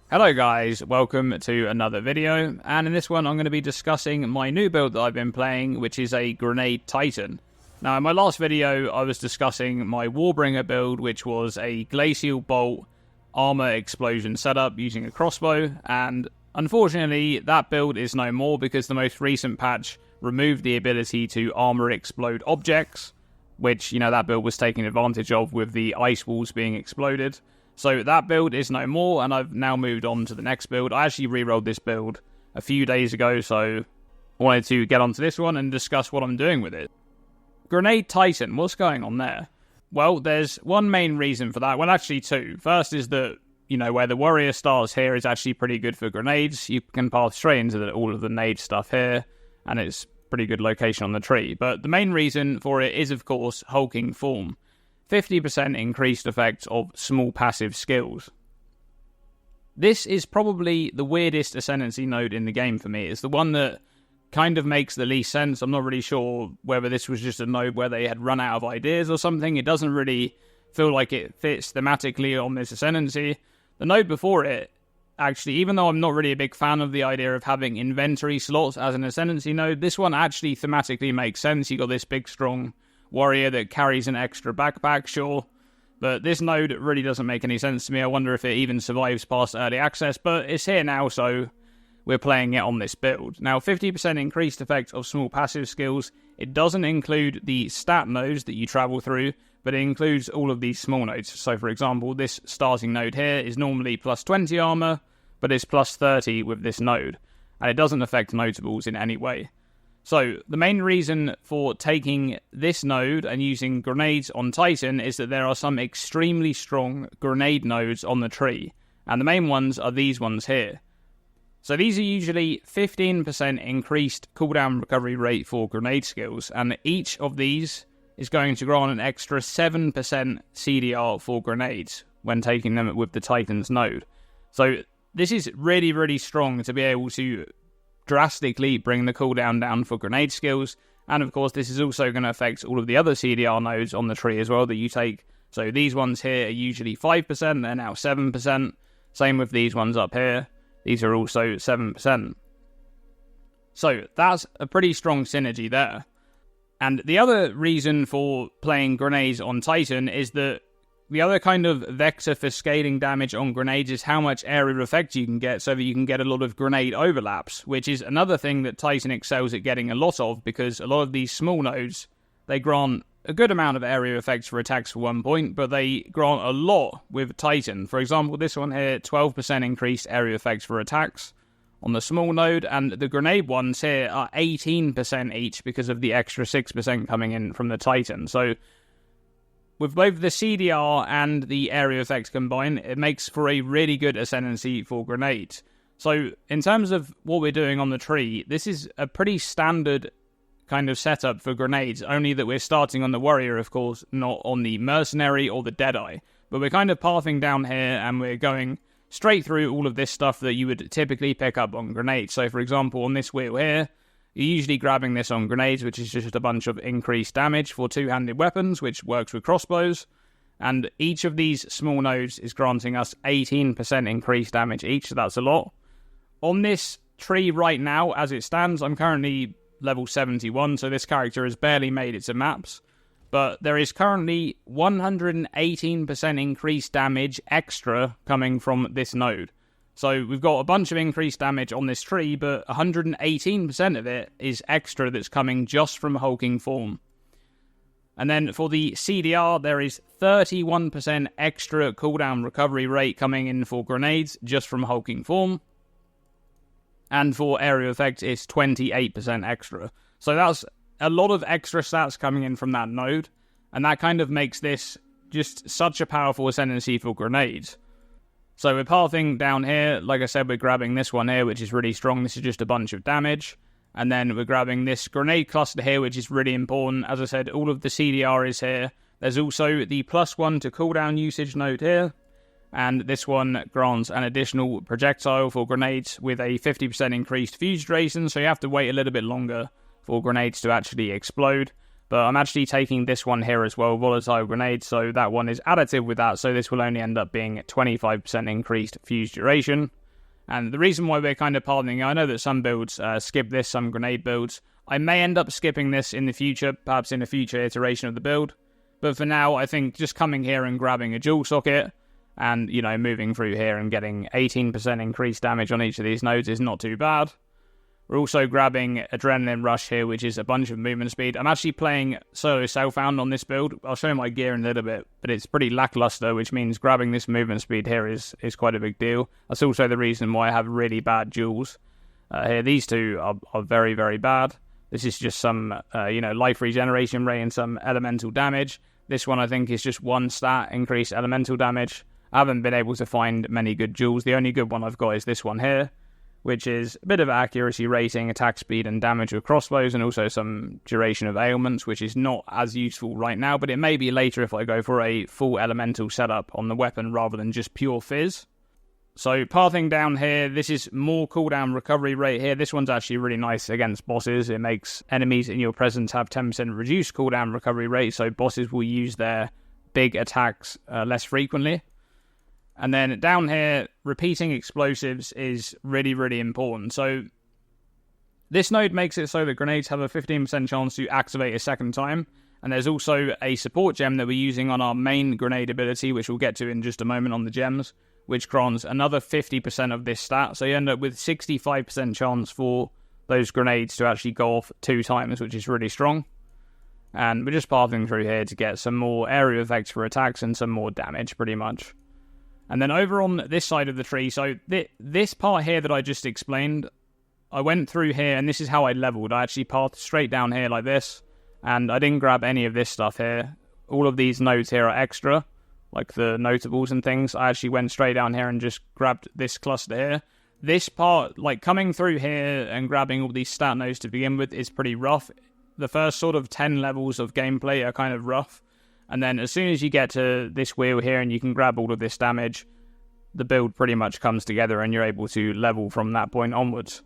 Hello guys, welcome to another video, and in this one I'm going to be discussing my new build that I've been playing, which is a Grenade Titan. Now in my last video I was discussing my Warbringer build, which was a Glacial Bolt armor explosion setup using a crossbow, and unfortunately that build is no more because the most recent patch removed the ability to armor explode objects, which, you know, that build was taken advantage of with the ice walls being exploded. So that build is no more, and I've now moved on to the next build. I actually re-rolled this build a few days ago, so I wanted to get onto this one and discuss what I'm doing with it. Grenade Titan, what's going on there? Well, there's one main reason for that. Well, actually two. First is that, you know, where the warrior starts here is actually pretty good for grenades. You can path straight into all of the nade stuff here, and it's pretty good location on the tree. But the main reason for it is, of course, hulking form. 50% increased effect of small passive skills. This is probably the weirdest Ascendancy node in the game for me. It's the one that kind of makes the least sense. I'm not really sure whether this was just a node where they had run out of ideas or something. It doesn't really feel like it fits thematically on this Ascendancy. The node before it, actually, even though I'm not really a big fan of the idea of having inventory slots as an Ascendancy node, this one actually thematically makes sense. You got this big, strong warrior that carries an extra backpack, sure, but this node really doesn't make any sense to me. I wonder if it even survives past early access, but it's here now, so we're playing it on this build. Now, 50% increased effect of small passive skills. It doesn't include the stat nodes that you travel through, but it includes all of these small nodes. So, for example, this starting node here is normally plus 20 armor, but it's plus 30 with this node, and it doesn't affect notables in any way. So, the main reason for taking this node and using grenades on Titan is that there are some extremely strong grenade nodes on the tree, and the main ones are these ones here. So these are usually 15% increased cooldown recovery rate for grenade skills, and each of these is going to grant an extra 7% CDR for grenades when taking them with the Titan's node. So this is really, really strong to be able to drastically bring the cooldown down for grenade skills, and of course this is also going to affect all of the other CDR nodes on the tree as well that you take. So these ones here are usually 5%, they're now 7%, same with these ones up here, these are also 7%. So that's a pretty strong synergy there. And the other reason for playing grenades on Titan is that the other kind of vector for scaling damage on grenades is how much area effect you can get, so that you can get a lot of grenade overlaps, which is another thing that Titan excels at getting a lot of, because a lot of these small nodes, they grant a good amount of area effects for attacks for 1 point, but they grant a lot with Titan. For example, this one here, 12% increased area effects for attacks on the small node, and the grenade ones here are 18% each because of the extra 6% coming in from the Titan. So with both the CDR and the area effects combined, it makes for a really good Ascendancy for grenades. So in terms of what we're doing on the tree, this is a pretty standard kind of setup for grenades, only that we're starting on the warrior, of course, not on the mercenary or the deadeye. But we're kind of pathing down here and we're going straight through all of this stuff that you would typically pick up on grenades. So for example, on this wheel here, you're usually grabbing this on grenades, which is just a bunch of increased damage for two-handed weapons, which works with crossbows. And each of these small nodes is granting us 18% increased damage each, so that's a lot. On this tree right now, as it stands, I'm currently level 71, so this character has barely made it to maps. But there is currently 118% increased damage extra coming from this node. So we've got a bunch of increased damage on this tree, but 118% of it is extra that's coming just from hulking form. And then for the CDR, there is 31% extra cooldown recovery rate coming in for grenades just from hulking form. And for area effect, it's 28% extra. So that's a lot of extra stats coming in from that node, and that kind of makes this just such a powerful Ascendancy for grenades. So we're pathing down here, like I said, we're grabbing this one here, which is really strong. This is just a bunch of damage. And then we're grabbing this grenade cluster here, which is really important. As I said, all of the CDR is here. There's also the +1 to cooldown usage node here. And this one grants an additional projectile for grenades with a 50% increased fuse duration, so you have to wait a little bit longer for grenades to actually explode. But I'm actually taking this one here as well, Volatile Grenade, so that one is additive with that, so this will only end up being 25% increased fuse duration. And the reason why we're kind of pardoning, I know that some builds skip this, some grenade builds. I may end up skipping this in the future, perhaps in a future iteration of the build. But for now, I think just coming here and grabbing a dual socket and, you know, moving through here and getting 18% increased damage on each of these nodes is not too bad. We're also grabbing Adrenaline Rush here, which is a bunch of movement speed. I'm actually playing solo self-found on this build. I'll show you my gear in a little bit, but it's pretty lackluster, which means grabbing this movement speed here is quite a big deal. That's also the reason why I have really bad duels. Here, these two are very, very bad. This is just some, life regeneration rate and some elemental damage. This one, I think, is just one stat, increased elemental damage. I haven't been able to find many good duels. The only good one I've got is this one here, which is a bit of accuracy rating, attack speed, and damage with crossbows, and also some duration of ailments, which is not as useful right now, but it may be later if I go for a full elemental setup on the weapon rather than just pure fizz. So pathing down here, this is more cooldown recovery rate here. This one's actually really nice against bosses. It makes enemies in your presence have 10% reduced cooldown recovery rate, so bosses will use their big attacks less frequently. And then down here, repeating explosives is really, really important. So this node makes it so that grenades have a 15% chance to activate a second time. And there's also a support gem that we're using on our main grenade ability, which we'll get to in just a moment on the gems, which grants another 50% of this stat. So you end up with 65% chance for those grenades to actually go off 2 times, which is really strong. And we're just pathing through here to get some more area effects for attacks and some more damage, pretty much. And then over on this side of the tree, so this part here that I just explained, I went through here, and this is how I leveled. I actually pathed straight down here like this, and I didn't grab any of this stuff here. All of these nodes here are extra, like the notables and things. I actually went straight down here and just grabbed this cluster here. This part, like coming through here and grabbing all these stat nodes to begin with, is pretty rough. The first sort of 10 levels of gameplay are kind of rough. And then as soon as you get to this wheel here and you can grab all of this damage, the build pretty much comes together and you're able to level from that point onwards.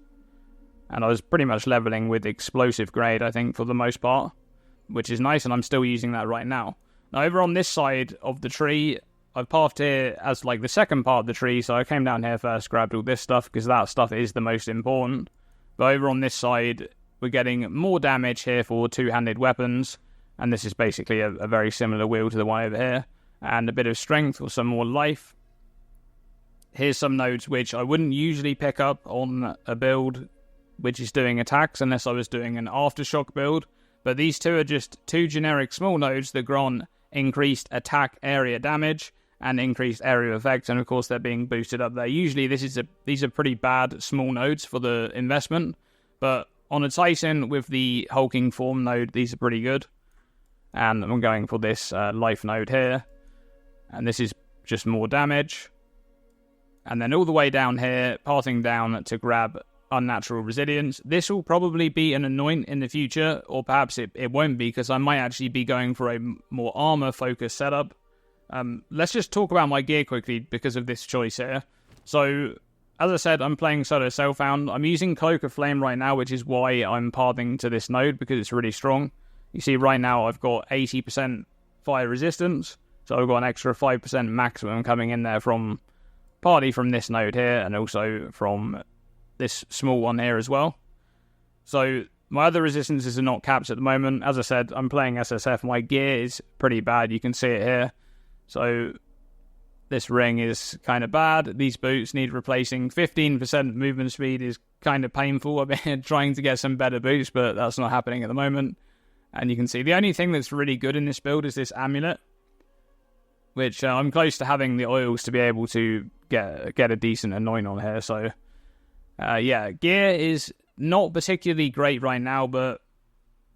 And I was pretty much leveling with explosive grade, I think, for the most part, which is nice, and I'm still using that right now. Now, over on this side of the tree, I've pathed here as like the second part of the tree, so I came down here first, grabbed all this stuff, because that stuff is the most important. But over on this side, we're getting more damage here for two-handed weapons, and this is basically a very similar wheel to the one over here, and a bit of strength or some more life. Here's some nodes which I wouldn't usually pick up on a build which is doing attacks unless I was doing an aftershock build, but these two are just 2 generic small nodes that grant increased attack area damage and increased area effect, and of course they're being boosted up there. Usually these are pretty bad small nodes for the investment, but on a Titan with the hulking form node, these are pretty good. And I'm going for this life node here, and this is just more damage. And then all the way down here, pathing down to grab Unnatural Resilience. This will probably be an anoint in the future, or perhaps it won't be, because I might actually be going for a more armor-focused setup. Let's just talk about my gear quickly because of this choice here. So, as I said, I'm playing solo self-found. I'm using Cloak of Flame right now, which is why I'm pathing to this node, because it's really strong. You see right now I've got 80% fire resistance, so I've got an extra 5% maximum coming in there from partly from this node here, and also from this small one here as well. So my other resistances are not capped at the moment. As I said, I'm playing SSF. My gear is pretty bad. You can see it here. So this ring is kind of bad. These boots need replacing. 15% movement speed is kind of painful. I've been trying to get some better boots, but that's not happening at the moment. And you can see the only thing that's really good in this build is this amulet, which I'm close to having the oils to be able to get a decent anoint on here. So yeah, gear is not particularly great right now, but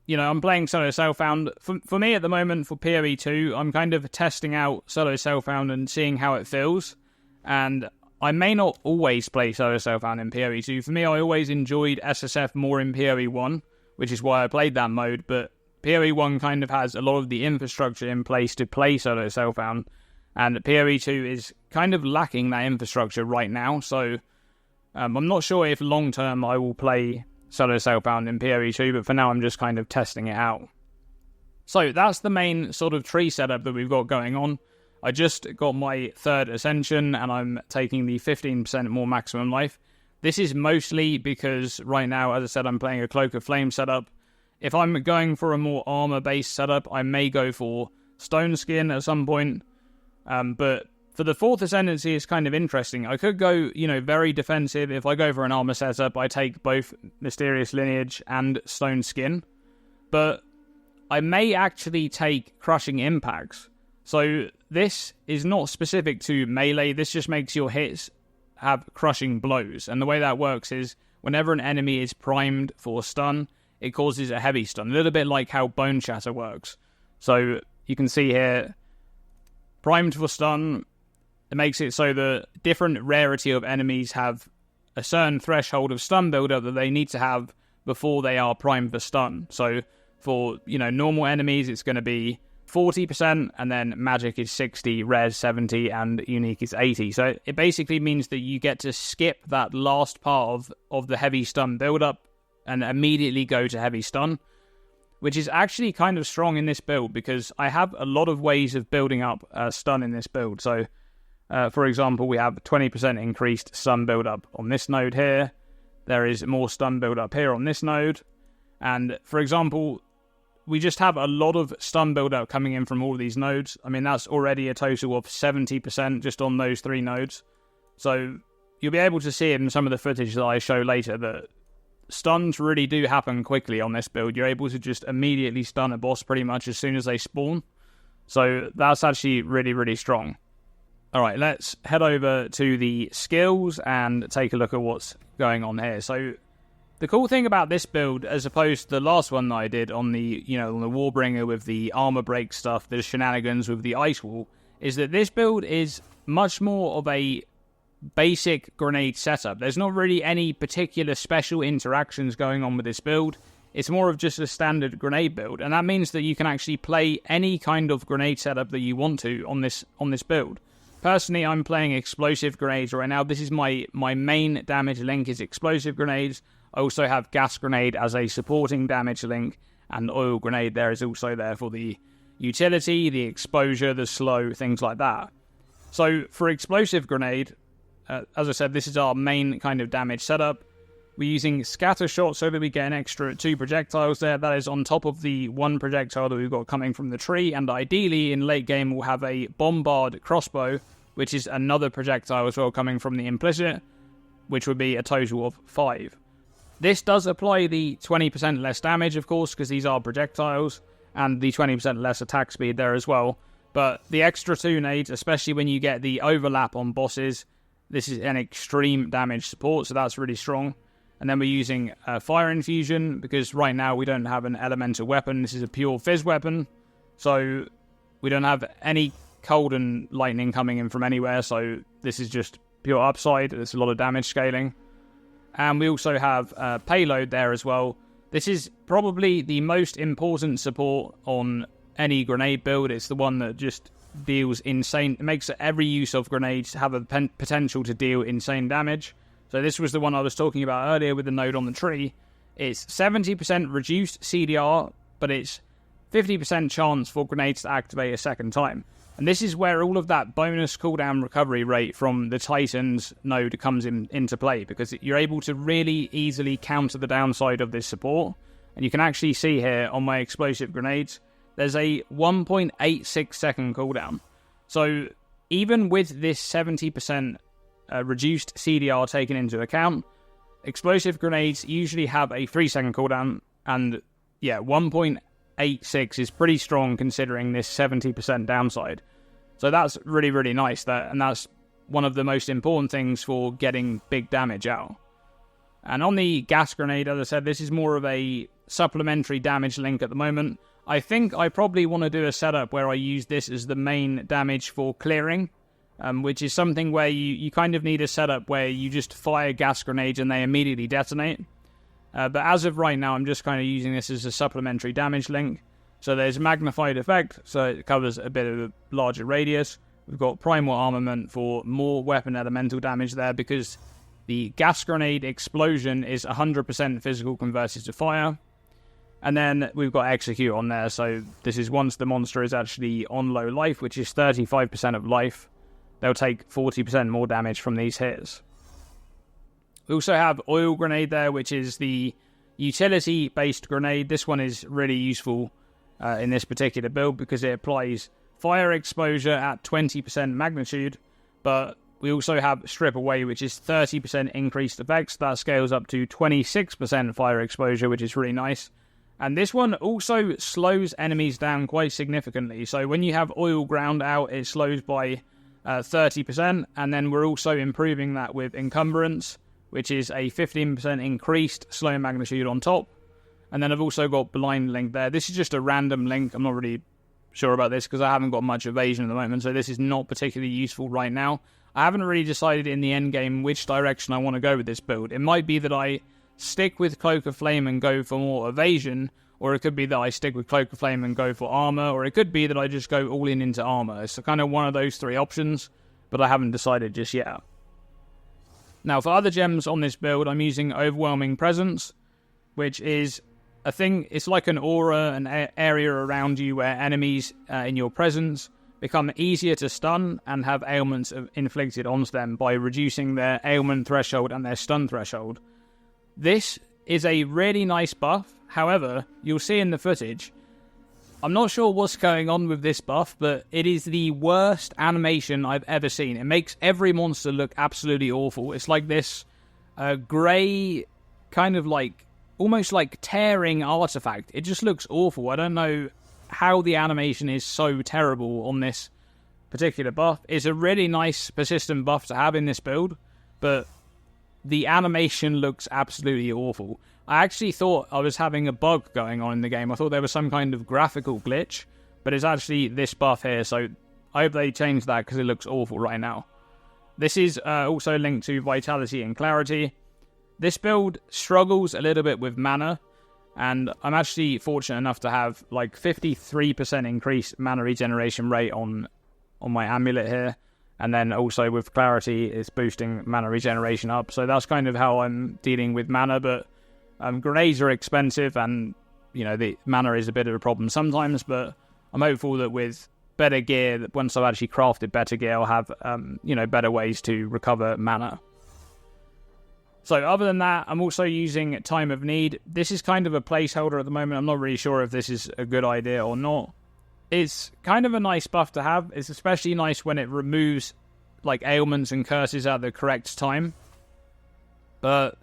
you know, I'm playing solo self-found. For me at the moment, for PoE2, I'm kind of testing out solo self-found and seeing how it feels. And I may not always play solo self-found in PoE2. For me, I always enjoyed SSF more in PoE1, which is why I played that mode. But PoE1 kind of has a lot of the infrastructure in place to play solo self-found, and PoE2 is kind of lacking that infrastructure right now. So I'm not sure if long-term I will play solo self-found in PoE2, but for now I'm just kind of testing it out. So that's the main sort of tree setup that we've got going on. I just got my 3rd Ascension, and I'm taking the 15% more maximum life. This is mostly because right now, as I said, I'm playing a Cloak of Flame setup. If I'm going for a more armor-based setup, I may go for Stone Skin at some point. But for the 4th Ascendancy, it's kind of interesting. I could go, very defensive. If I go for an armor setup, I take both Mysterious Lineage and Stone Skin. But I may actually take Crushing Impacts. So this is not specific to melee. This just makes your hits have crushing blows. And the way that works is whenever an enemy is primed for stun, it causes a heavy stun. A little bit like how Bone Shatter works. So you can see here, primed for stun, it makes it so the different rarity of enemies have a certain threshold of stun buildup that they need to have before they are primed for stun. So for, normal enemies, it's going to be 40%, and then magic is 60, res 70, and unique is 80. So it basically means that you get to skip that last part of the heavy stun build-up and immediately go to heavy stun, which is actually kind of strong in this build because I have a lot of ways of building up stun in this build. So, for example, we have 20% increased stun build-up on this node here. There is more stun build-up here on this node. And, for example, we just have a lot of stun build-up coming in from all of these nodes. I mean, that's already a total of 70% just on those 3 nodes. So you'll be able to see in some of the footage that I show later that stuns really do happen quickly on this build. You're able to just immediately stun a boss pretty much as soon as they spawn. So that's actually really, really strong. Alright, let's head over to the skills and take a look at what's going on here. So the cool thing about this build, as opposed to the last one that I did on the, on the Warbringer with the armor break stuff, the shenanigans with the ice wall, is that this build is much more of a basic grenade setup. There's not really any particular special interactions going on with this build. It's more of just a standard grenade build, and that means that you can actually play any kind of grenade setup that you want to on this build. Personally, I'm playing explosive grenades right now. This is my main damage link is explosive grenades. I also have gas grenade as a supporting damage link, and oil grenade there is also there for the utility, the exposure, the slow, things like that. So for explosive grenade, as I said, this is our main kind of damage setup. We're using scatter shot so that we get an extra 2 projectiles there. That is on top of the 1 projectile that we've got coming from the tree, and ideally in late game we'll have a bombard crossbow, which is another projectile as well coming from the implicit, which would be a total of 5. This does apply the 20% less damage, of course, because these are projectiles, and the 20% less attack speed there as well. But the extra 2 nades, especially when you get the overlap on bosses, this is an extreme damage support, so that's really strong. And then we're using fire infusion, because right now we don't have an elemental weapon. This is a pure fizz weapon, so we don't have any cold and lightning coming in from anywhere, so this is just pure upside. There's a lot of damage scaling. And we also have payload there as well. This is probably the most important support on any grenade build. It's the one that just deals insane. It makes every use of grenades have a potential to deal insane damage. So this was the one I was talking about earlier with the node on the tree. It's 70% reduced CDR, but it's 50% chance for grenades to activate a second time. And this is where all of that bonus cooldown recovery rate from the Titans node comes into play, because you're able to really easily counter the downside of this support. And you can actually see here on my explosive grenades, there's a 1.86 second cooldown. So even with this 70% reduced CDR taken into account, explosive grenades usually have a 3 second cooldown, and yeah, 1.86 is pretty strong considering this 70% downside. So that's really, really nice, and that's one of the most important things for getting big damage out. And on the gas grenade, as I said, this is more of a supplementary damage link at the moment. I think I probably want to do a setup where I use this as the main damage for clearing, which is something where you kind of need a setup where you just fire gas grenades and they immediately detonate. But as of right now, I'm just kind of using this as a supplementary damage link. So there's magnified effect, so it covers a bit of a larger radius. We've got primal armament for more weapon elemental damage there, because the gas grenade explosion is 100% physical converted to fire. And then we've got Execute on there, so this is once the monster is actually on low life, which is 35% of life, they'll take 40% more damage from these hits. We also have Oil Grenade there, which is the utility-based grenade. This one is really useful in this particular build because it applies fire exposure at 20% magnitude, but we also have Strip Away, which is 30% increased effects. That scales up to 26% fire exposure, which is really nice. And this one also slows enemies down quite significantly. So when you have Oil Ground out, it slows by 30%, and then we're also improving that with Encumbrance, which is a 15% increased slow magnitude on top. And then I've also got Blind Link there. This is just a random link. I'm not really sure about this because I haven't got much evasion at the moment, so this is not particularly useful right now. I haven't really decided in the end game which direction I want to go with this build. It might be that I stick with Cloak of Flame and go for more evasion, or it could be that I stick with Cloak of Flame and go for armor, or it could be that I just go all in into armor. It's kind of one of those three options, but I haven't decided just yet. Now, for other gems on this build, I'm using Overwhelming Presence, which is a thing. It's like an aura, an area around you where enemies in your presence become easier to stun and have ailments inflicted onto them by reducing their ailment threshold and their stun threshold. This is a really nice buff. However, you'll see in the footage, I'm not sure what's going on with this buff, but it is the worst animation I've ever seen. It makes every monster look absolutely awful. It's like this grey, kind of like, almost like tearing artifact. It just looks awful. I don't know how the animation is so terrible on this particular buff. It's a really nice persistent buff to have in this build, but the animation looks absolutely awful. I actually thought I was having a bug going on in the game. I thought there was some kind of graphical glitch, but it's actually this buff here, so I hope they change that because it looks awful right now. This is also linked to Vitality and Clarity. This build struggles a little bit with mana, and I'm actually fortunate enough to have like 53% increased mana regeneration rate on my amulet here, and then also with Clarity it's boosting mana regeneration up, so that's kind of how I'm dealing with mana. But grenades are expensive, and you know the mana is a bit of a problem sometimes, but I'm hopeful that with better gear, that once I've actually crafted better gear, I'll have better ways to recover mana. So other than that, I'm also using Time of Need. This is kind of a placeholder at the moment. I'm not really sure if this is a good idea or not. It's kind of a nice buff to have. It's especially nice when it removes like ailments and curses at the correct time. But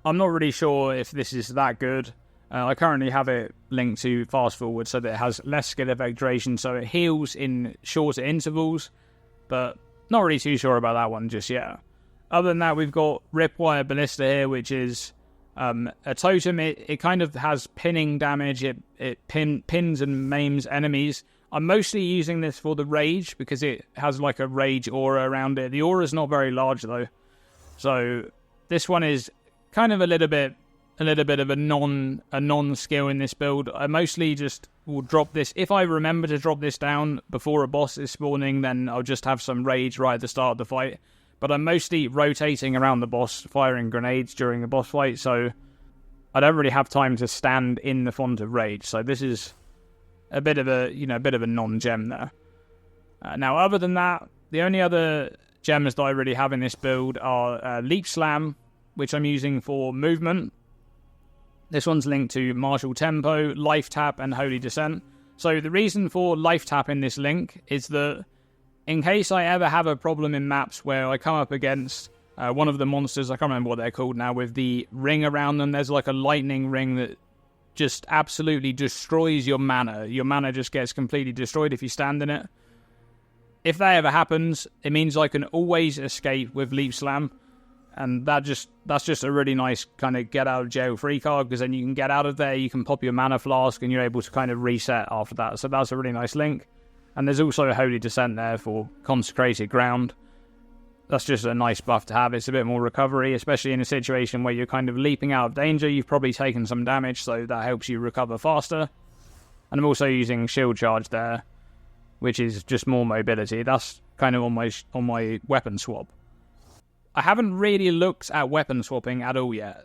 I'm not really sure if this is that good. I currently have it linked to Fast Forward so that it has less skill effect duration, so it heals in shorter intervals. But not really too sure about that one just yet. Other than that, we've got Ripwire Ballista here, which is a totem. It kind of has pinning damage. It pins and maims enemies. I'm mostly using this for the rage because it has like a rage aura around it. The aura is not very large though, so this one is kind of a little bit of a non skill in this build. I mostly just will drop this. If I remember to drop this down before a boss is spawning, then I'll just have some rage right at the start of the fight. But I'm mostly rotating around the boss, firing grenades during the boss fight, so I don't really have time to stand in the font of rage. So this is a bit of a non-gem there. Now, other than that, the only other gems that I really have in this build are Leap Slam, which I'm using for movement. This one's linked to Martial Tempo, Life Tap, and Holy Descent. So the reason for Life Tap in this link is that in case I ever have a problem in maps where I come up against one of the monsters, I can't remember what they're called now, with the ring around them, there's like a lightning ring that just absolutely destroys your mana. Your mana just gets completely destroyed if you stand in it. If that ever happens, it means I can always escape with Leap Slam, and that's just a really nice kind of get out of jail free card, because then you can get out of there, you can pop your mana flask, and you're able to kind of reset after that. So that's a really nice link. And there's also a Holy Descent there for Consecrated Ground. That's just a nice buff to have. It's a bit more recovery, especially in a situation where you're kind of leaping out of danger. You've probably taken some damage, so that helps you recover faster. And I'm also using Shield Charge there, which is just more mobility. That's kind of on my weapon swap. I haven't really looked at weapon swapping at all yet.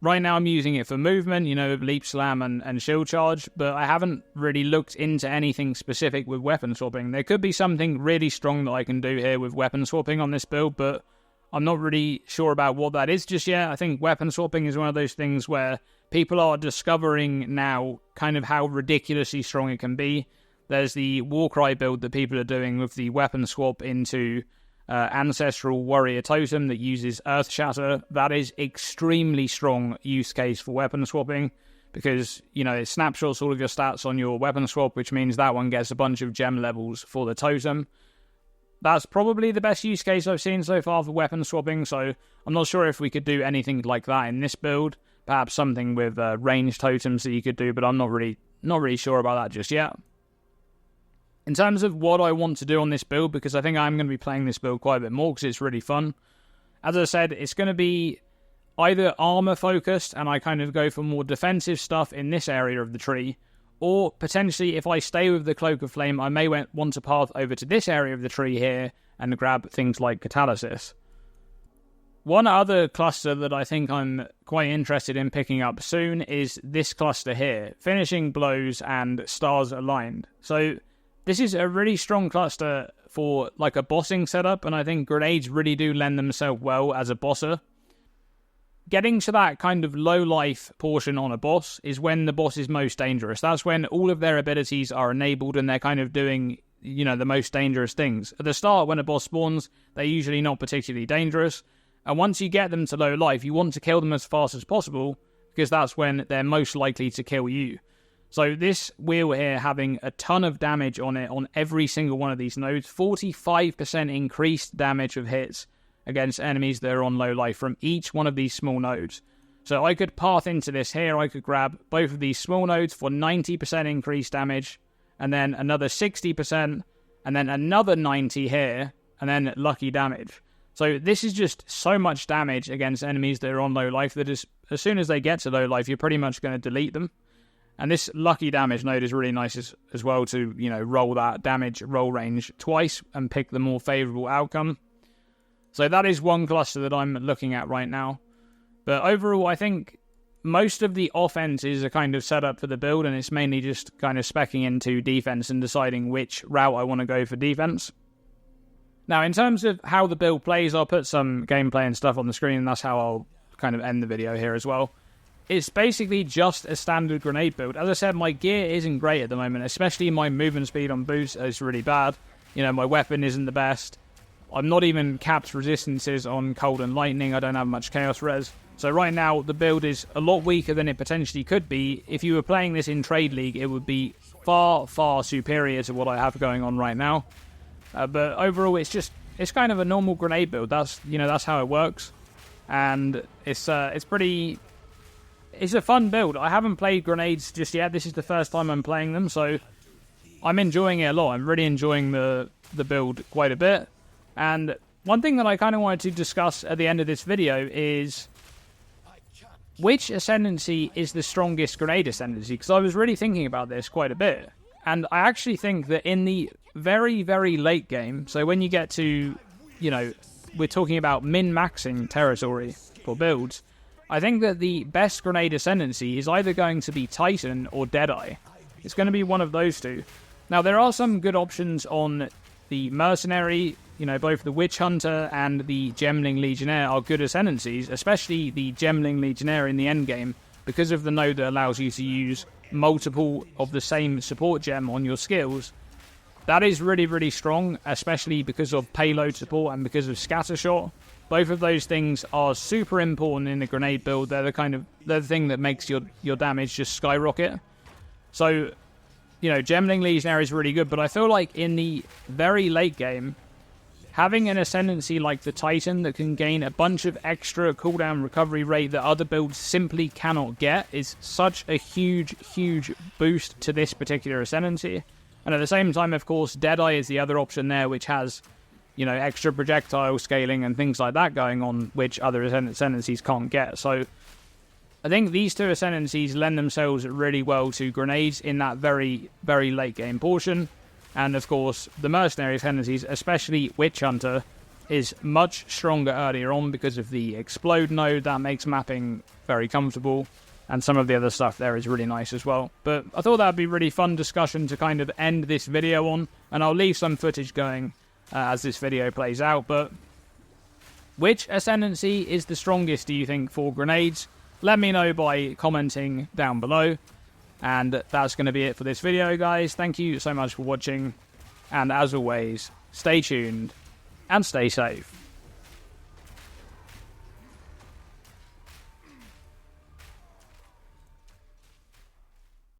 Right now I'm using it for movement, you know, with leap slam and shield charge, but I haven't really looked into anything specific with weapon swapping. There could be something really strong that I can do here with weapon swapping on this build, but I'm not really sure about what that is just yet. I think weapon swapping is one of those things where people are discovering now kind of how ridiculously strong it can be. There's the Warcry build that people are doing with the weapon swap into Ancestral Warrior Totem that uses Earth Shatter. That is extremely strong use case for weapon swapping because, you know, it snapshots all of your stats on your weapon swap, which means that one gets a bunch of gem levels for the totem. That's probably the best use case I've seen so far for weapon swapping, so I'm not sure if we could do anything like that in this build. Perhaps something with ranged totems that you could do, but I'm not really sure about that just yet. In terms of what I want to do on this build, because I think I'm going to be playing this build quite a bit more because it's really fun. As I said, it's going to be either armor focused and I kind of go for more defensive stuff in this area of the tree, or potentially if I stay with the Cloak of Flame, I may want to path over to this area of the tree here and grab things like Catalysis. One other cluster that I think I'm quite interested in picking up soon is this cluster here, Finishing Blows and Stars Aligned. So this is a really strong cluster for like a bossing setup, and I think grenades really do lend themselves well as a bosser. Getting to that kind of low life portion on a boss is when the boss is most dangerous. That's when all of their abilities are enabled and they're kind of doing, you know, the most dangerous things. At the start, when a boss spawns, they're usually not particularly dangerous. And once you get them to low life, you want to kill them as fast as possible because that's when they're most likely to kill you. So this wheel here having a ton of damage on it on every single one of these nodes, 45% increased damage of hits against enemies that are on low life from each one of these small nodes. So I could path into this here, I could grab both of these small nodes for 90% increased damage, and then another 60%, and then another 90 here, and then lucky damage. So this is just so much damage against enemies that are on low life that as soon as they get to low life, you're pretty much going to delete them. And this lucky damage node is really nice as well to, you know, roll that damage roll range twice and pick the more favourable outcome. So that is one cluster that I'm looking at right now. But overall, I think most of the offenses are kind of set up for the build, and it's mainly just kind of speccing into defense and deciding which route I want to go for defense. Now, in terms of how the build plays, I'll put some gameplay and stuff on the screen, and that's how I'll kind of end the video here as well. It's basically just a standard grenade build. As I said, my gear isn't great at the moment, especially my movement speed on boost is really bad. You know, my weapon isn't the best. I'm not even capped resistances on cold and lightning. I don't have much chaos res. So right now, the build is a lot weaker than it potentially could be. If you were playing this in Trade League, it would be far, far superior to what I have going on right now. But overall, it's kind of a normal grenade build. That's how it works. And it's a fun build. I haven't played grenades just yet. This is the first time I'm playing them, so I'm enjoying it a lot. I'm really enjoying the build quite a bit. And one thing that I kind of wanted to discuss at the end of this video is which Ascendancy is the strongest Grenade Ascendancy, because I was really thinking about this quite a bit. And I actually think that in the very, very late game, so when you get to, you know, we're talking about min-maxing territory for builds, I think that the best Grenade Ascendancy is either going to be Titan or Deadeye. It's going to be one of those two. Now, there are some good options on the Mercenary. You know, both the Witch Hunter and the Gemling Legionnaire are good Ascendancies, especially the Gemling Legionnaire in the endgame, because of the node that allows you to use multiple of the same support gem on your skills. That is really, really strong, especially because of payload support and because of Scattershot. Both of those things are super important in the grenade build. They're the thing that makes your damage just skyrocket. So, you know, Gemling Legionnaire is really good, but I feel like in the very late game, having an Ascendancy like the Titan that can gain a bunch of extra cooldown recovery rate that other builds simply cannot get is such a huge, huge boost to this particular Ascendancy. And at the same time, of course, Deadeye is the other option there, which has, you know, extra projectile scaling and things like that going on, which other Ascendancies can't get. So I think these two Ascendancies lend themselves really well to grenades in that very, very late game portion. And of course, the Mercenary Ascendancies, especially Witch Hunter, is much stronger earlier on because of the explode node that makes mapping very comfortable, and some of the other stuff there is really nice as well. But I thought that would be a really fun discussion to kind of end this video on, and I'll leave some footage going as this video plays out. But which Ascendancy is the strongest, do you think, for grenades? Let me know by commenting down below. And that's going to be it for this video, guys. Thank you so much for watching, and as always, stay tuned and stay safe.